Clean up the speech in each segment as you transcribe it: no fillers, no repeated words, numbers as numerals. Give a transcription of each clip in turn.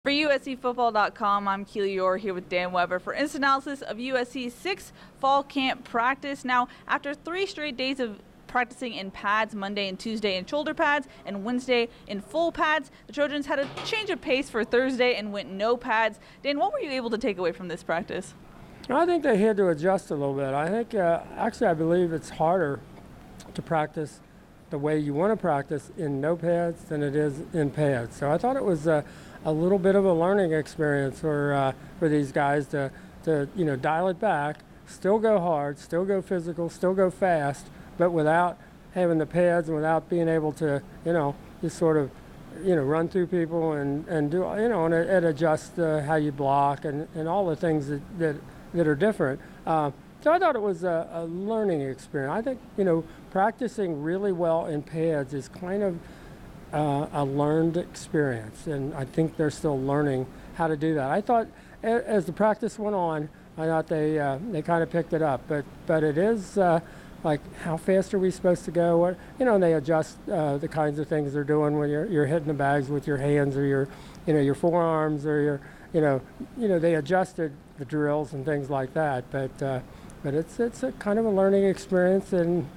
For USCFootball.com, I'm Keely Eure here with Dan Weber for instant analysis of USC's 6th fall camp practice. Now, after 3 straight days of practicing in pads, Monday and Tuesday in shoulder pads, and Wednesday in full pads, the Trojans had a change of pace for Thursday and went no pads. Dan, what were you able to take away from this practice? I think they had to adjust a little bit. I think, I believe it's harder to practice the way you want to practice in no pads than it is in pads. So I thought it was a little bit of a learning experience for these guys to dial it back, still go hard, still go physical, still go fast, but without having the pads and without being able to just sort of run through people and do and adjust how you block and all the things that are different. So I thought it was a learning experience. I think practicing really well in pads is kind of a learned experience, and I think they're still learning how to do that. I thought as the practice went on, I thought they kind of picked it up, but it is like, how fast are we supposed to go? And they adjust the kinds of things they're doing when you're hitting the bags with your hands or your forearms or they adjusted the drills and things like that. But it's a kind of a learning experience, and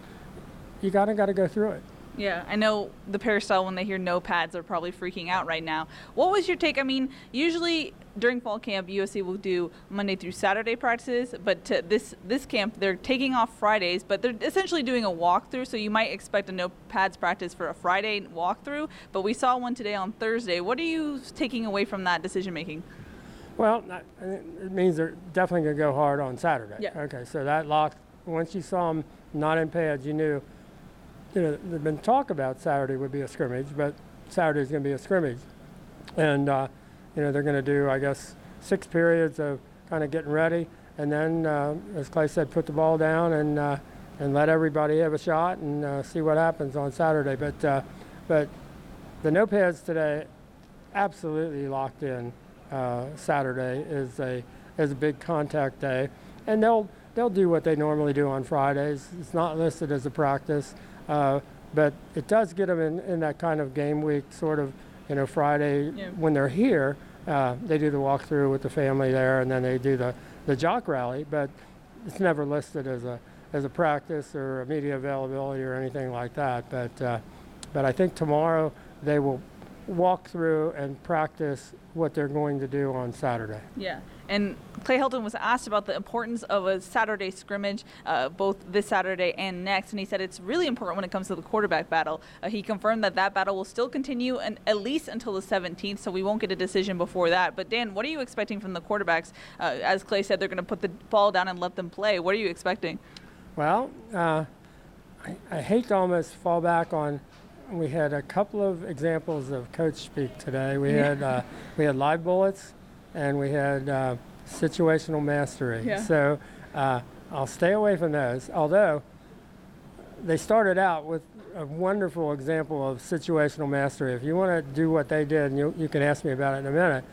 you gotta go through it. Yeah, I know the peristyle, when they hear no pads, are probably freaking out right now. What was your take? I mean, usually during fall camp, USC will do Monday through Saturday practices, but to this camp, they're taking off Fridays, but they're essentially doing a walkthrough, so you might expect a no pads practice for a Friday walkthrough, but we saw one today on Thursday. What are you taking away from that decision-making? Well, it means they're definitely going to go hard on Saturday. Yeah. Okay, so that locked, once you saw them not in pads, you knew. There'd been talk about Saturday would be a scrimmage, but Saturday's going to be a scrimmage. And, they're going to do, I guess, 6 periods of kind of getting ready. And then, as Clay said, put the ball down and let everybody have a shot and see what happens on Saturday. But the no pads today absolutely locked in. Saturday is a big contact day. And they'll do what they normally do on Fridays. It's not listed as a practice. But it does get them in that kind of game week sort of, Friday. Yeah. When they're here, they do the walkthrough with the family there, and then they do the jock rally, but it's never listed as a practice or a media availability or anything like that. But I think tomorrow they will walk through and practice what they're going to do on Saturday. Yeah, and Clay Helton was asked about the importance of a Saturday scrimmage, both this Saturday and next, and he said it's really important when it comes to the quarterback battle. He confirmed that battle will still continue at least until the 17th, so we won't get a decision before that. But Dan, what are you expecting from the quarterbacks? As Clay said, they're going to put the ball down and let them play. What are you expecting? Well, I hate to almost fall back on. We had a couple of examples of coach speak today. We had live bullets, and we had situational mastery. Yeah. So I'll stay away from those. Although they started out with a wonderful example of situational mastery. If you want to do what they did, and you can ask me about it in a minute,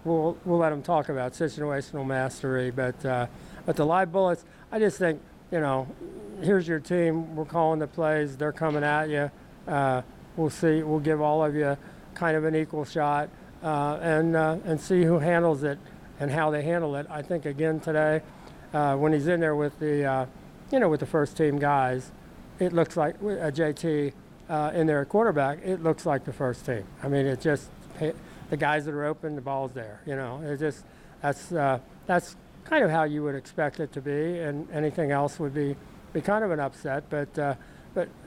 we'll let them talk about situational mastery. But the live bullets, I just think here's your team. We're calling the plays. They're coming at you. We'll see. We'll give all of you kind of an equal shot and see who handles it and how they handle it. I think again today, when he's in there with the with the first team guys, it looks like a JT in there at quarterback. It looks like the first team. I mean, it just the guys that are open, the ball's there. It just that's kind of how you would expect it to be, and anything else would be kind of an upset. But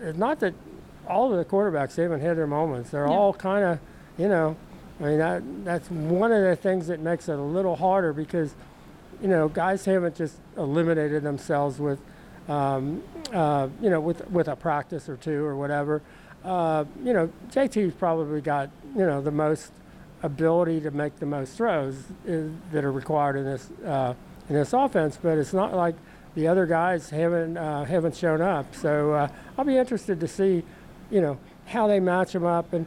it's not that. All of the quarterbacks, they haven't had their moments. They're all kind of, I mean, that's one of the things that makes it a little harder because, guys haven't just eliminated themselves with, with a practice or two or whatever. JT's probably got, the most ability to make the most throws that are required in this offense, but it's not like the other guys haven't shown up. So I'll be interested to see, how they match them up and,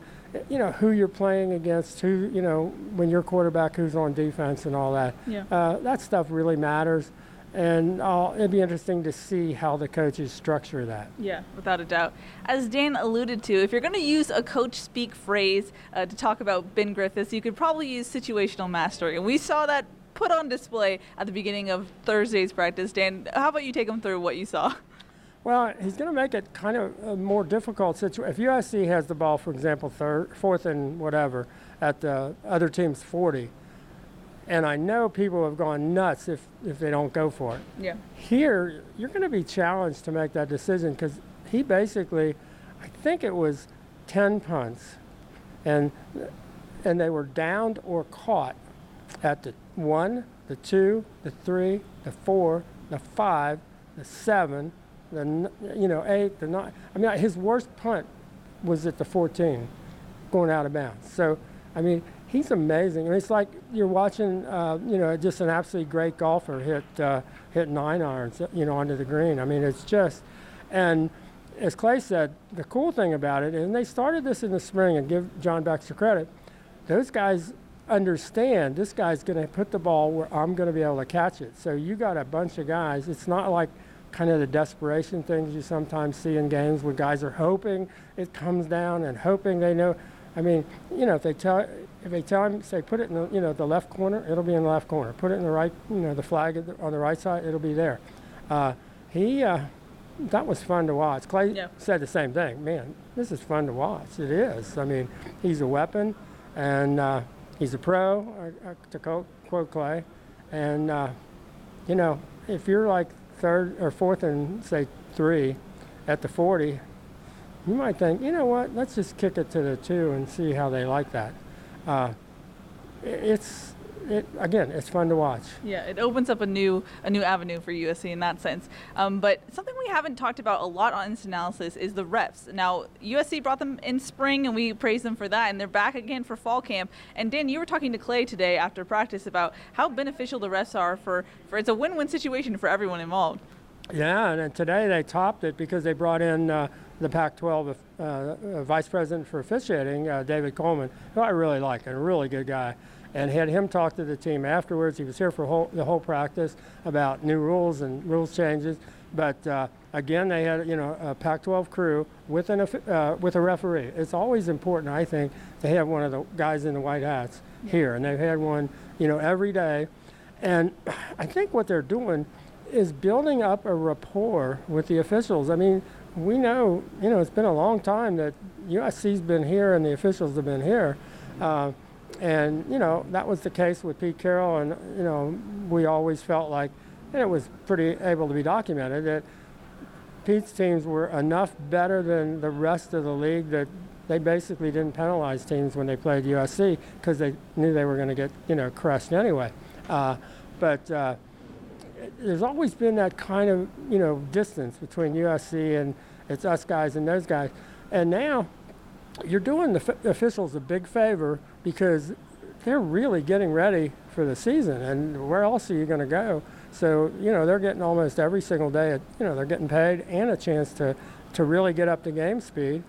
who you're playing against, when you're quarterback, who's on defense and all that. Yeah. That stuff really matters. And it'd be interesting to see how the coaches structure that. Yeah, without a doubt. As Dan alluded to, if you're going to use a coach speak phrase to talk about Ben Griffiths, you could probably use situational mastery. And we saw that put on display at the beginning of Thursday's practice. Dan, how about you take them through what you saw? Well, he's going to make it kind of a more difficult situation. If USC has the ball, for example, fourth and whatever, at the other team's 40, and I know people have gone nuts if they don't go for it. Yeah. Here, you're going to be challenged to make that decision because he basically, I think it was 10 punts, and they were downed or caught at the 1, the 2, the 3, the 4, the 5, the 7, the 8, the 9. I mean, his worst punt was at the 14, going out of bounds. So, I mean, he's amazing. I mean, it's like you're watching, just an absolutely great golfer hit 9 irons, onto the green. I mean, it's just, and as Clay said, the cool thing about it, and they started this in the spring, and give John Baxter credit, those guys understand this guy's going to put the ball where I'm going to be able to catch it. So you got a bunch of guys. It's not like kind of the desperation things you sometimes see in games where guys are hoping it comes down and hoping they know. I mean, if they tell him, say, put it in the, the left corner, it'll be in the left corner. Put it in the right, the flag on the right side, it'll be there. That was fun to watch. Clay said the same thing. Man, this is fun to watch. It is. I mean, he's a weapon, and he's a pro, to quote Clay. And, if you're like third or fourth and, say, 3 at the 40, you might think, you know what, let's just kick it to the 2 and see how they like that. Again, it's fun to watch. Yeah, it opens up a new avenue for USC in that sense. But something we haven't talked about a lot on Instant Analysis is the refs. Now, USC brought them in spring, and we praised them for that, and they're back again for fall camp. And Dan, you were talking to Clay today after practice about how beneficial the refs are for it's a win-win situation for everyone involved. Yeah, and today they topped it because they brought in the Pac-12 Vice President for officiating, David Coleman, who I really like, and a really good guy, and had him talk to the team afterwards. He was here for the whole practice about new rules and rules changes. But again, they had a Pac-12 crew with a referee. It's always important, I think, to have one of the guys in the white hats here, and they've had one every day. And I think what they're doing is building up a rapport with the officials. I mean, we know, it's been a long time that USC's been here and the officials have been here. And, that was the case with Pete Carroll, and, we always felt like, and it was pretty able to be documented, that Pete's teams were enough better than the rest of the league that they basically didn't penalize teams when they played USC because they knew they were going to get, crushed anyway. But there's always been that kind of, distance between USC and it's us guys and those guys. And now you're doing the officials a big favor because they're really getting ready for the season. And where else are you going to go? So, they're getting almost every single day, they're getting paid and a chance to really get up to game speed.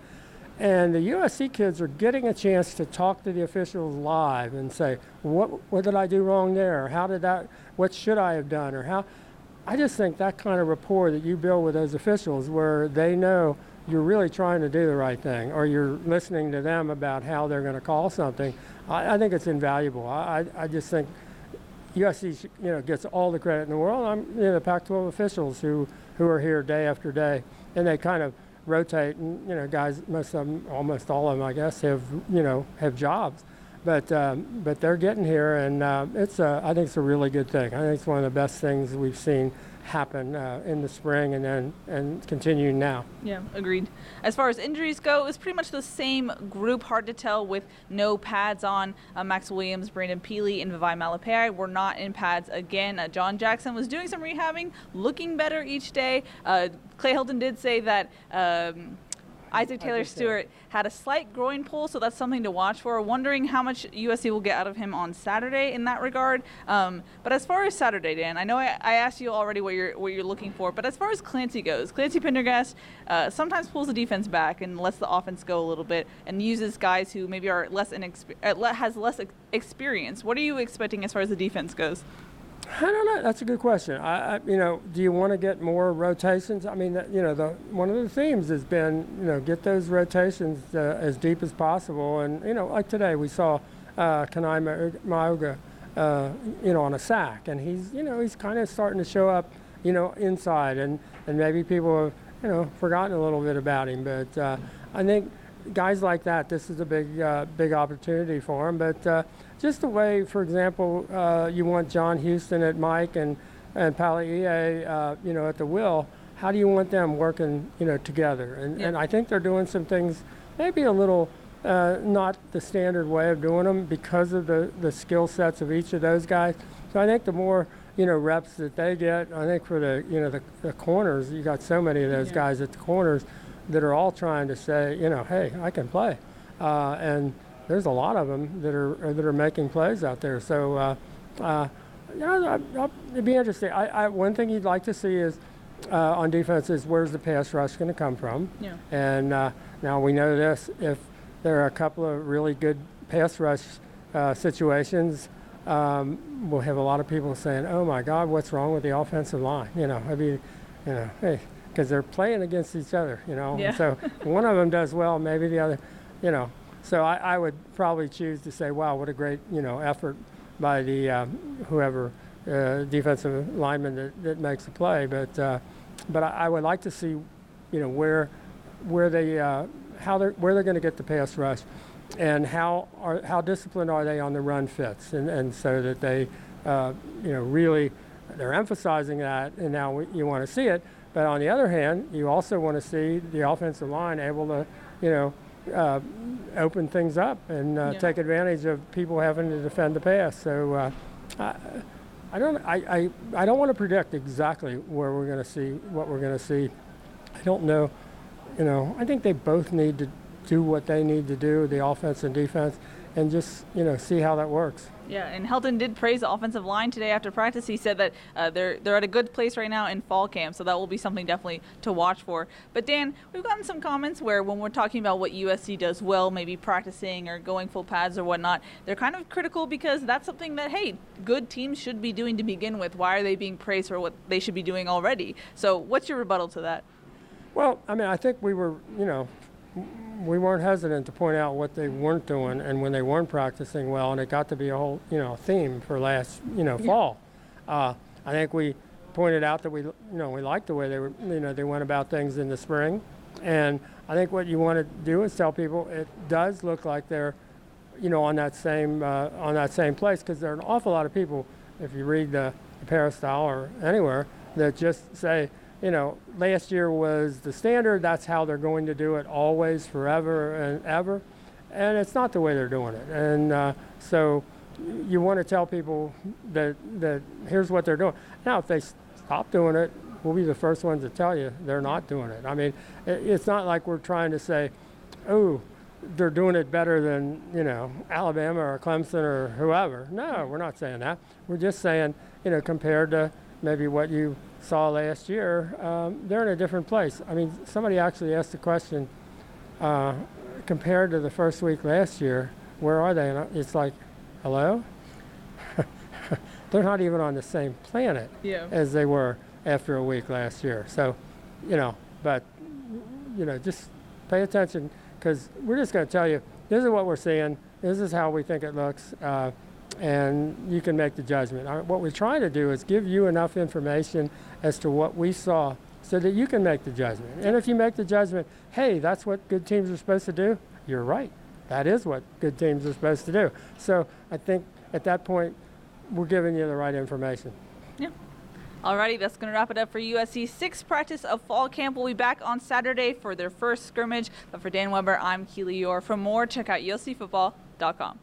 And the USC kids are getting a chance to talk to the officials live and say, what did I do wrong there? Or what should I have done? Or how? I just think that kind of rapport that you build with those officials where they know you're really trying to do the right thing or you're listening to them about how they're going to call something, I think it's invaluable. I just think USC gets all the credit in the world. The Pac-12 officials who are here day after day, and they kind of rotate, and guys, most of them, almost all of them, I guess, have jobs, but they're getting here, and I think it's a really good thing. I think it's one of the best things we've seen happen in the spring and continuing now. Yeah, agreed. As far as injuries go, it was pretty much the same group. Hard to tell with no pads on. Max Williams, Brandon Peely, and Vivai Malapai were not in pads again. John Jackson was doing some rehabbing, looking better each day. Clay Hilton did say that Isaac Taylor-Stewart had a slight groin pull, so that's something to watch for. Wondering how much USC will get out of him on Saturday in that regard. But as far as Saturday, Dan, I know I asked you already what you're looking for, but as far as Clancy goes, Clancy Pendergast sometimes pulls the defense back and lets the offense go a little bit and uses guys who maybe are has less experience. What are you expecting as far as the defense goes? I don't know. That's a good question. Do you want to get more rotations? I mean, one of the themes has been, get those rotations as deep as possible. And, like today we saw Kanai Mauga, on a sack. And he's kind of starting to show up, inside. And maybe people have, forgotten a little bit about him. But I think guys like that, this is a big opportunity for them. But just the way, for example, you want John Houston at Mike and Paliie, at the wheel. How do you want them working, together? And I think they're doing some things maybe a little not the standard way of doing them because of the skill sets of each of those guys. So I think the more reps that they get, I think for the corners, you got so many of those guys at the corners that are all trying to say, hey, I can play, and there's a lot of them that are making plays out there. So it'd be interesting. One thing you'd like to see is on defense is where's the pass rush going to come from? Yeah. And now we know this. If there are a couple of really good pass rush situations, we'll have a lot of people saying, "Oh my God, what's wrong with the offensive line?" Hey, because they're playing against each other. Yeah. So one of them does well, maybe the other, So I would probably choose to say, wow, what a great, effort by the whoever defensive lineman that makes the play. But I would like to see, where they're going to get the pass rush, and how disciplined are they on the run fits, and so that they, really they're emphasizing that, and now you want to see it. But on the other hand, you also want to see the offensive line able to, open things up and take advantage of people having to defend the pass. So I don't want to predict exactly where we're going to see what we're going to see. I don't know. I think they both need to do what they need to do, the offense and defense, and just see how that works. Yeah, and Helton did praise the offensive line today after practice. He said that they're at a good place right now in fall camp, so that will be something definitely to watch for. But Dan, we've gotten some comments where when we're talking about what USC does well, maybe practicing or going full pads or whatnot, they're kind of critical because that's something that, hey, good teams should be doing to begin with. Why are they being praised for what they should be doing already? So what's your rebuttal to that? Well, I think we were, we weren't hesitant to point out what they weren't doing and when they weren't practicing well, and it got to be a whole, theme for last, fall. I think we pointed out that we liked the way they were, they went about things in the spring, and I think what you want to do is tell people it does look like they're, on that same place, because there are an awful lot of people, if you read the Peristyle or anywhere, that just say, last year was the standard. That's how they're going to do it always, forever and ever. And it's not the way they're doing it. And so you want to tell people that here's what they're doing. Now, if they stop doing it, we'll be the first ones to tell you they're not doing it. I mean, it's not like we're trying to say, oh, they're doing it better than, Alabama or Clemson or whoever. No, we're not saying that. We're just saying, compared to maybe what you saw last year, they're in a different place. I mean, somebody actually asked the question, compared to the first week last year, where are they? And it's like, hello? They're not even on the same planet as they were after a week last year. So, just pay attention, because we're just going to tell you, this is what we're seeing, this is how we think it looks, and you can make the judgment. What we're trying to do is give you enough information as to what we saw so that you can make the judgment. And if you make the judgment, hey, that's what good teams are supposed to do, you're right. That is what good teams are supposed to do. So I think at that point, we're giving you the right information. Yeah. Alrighty, that's going to wrap it up for USC's sixth practice of fall camp. We'll be back on Saturday for their first scrimmage. But for Dan Weber, I'm Keely Eure. For more, check out uscfootball.com.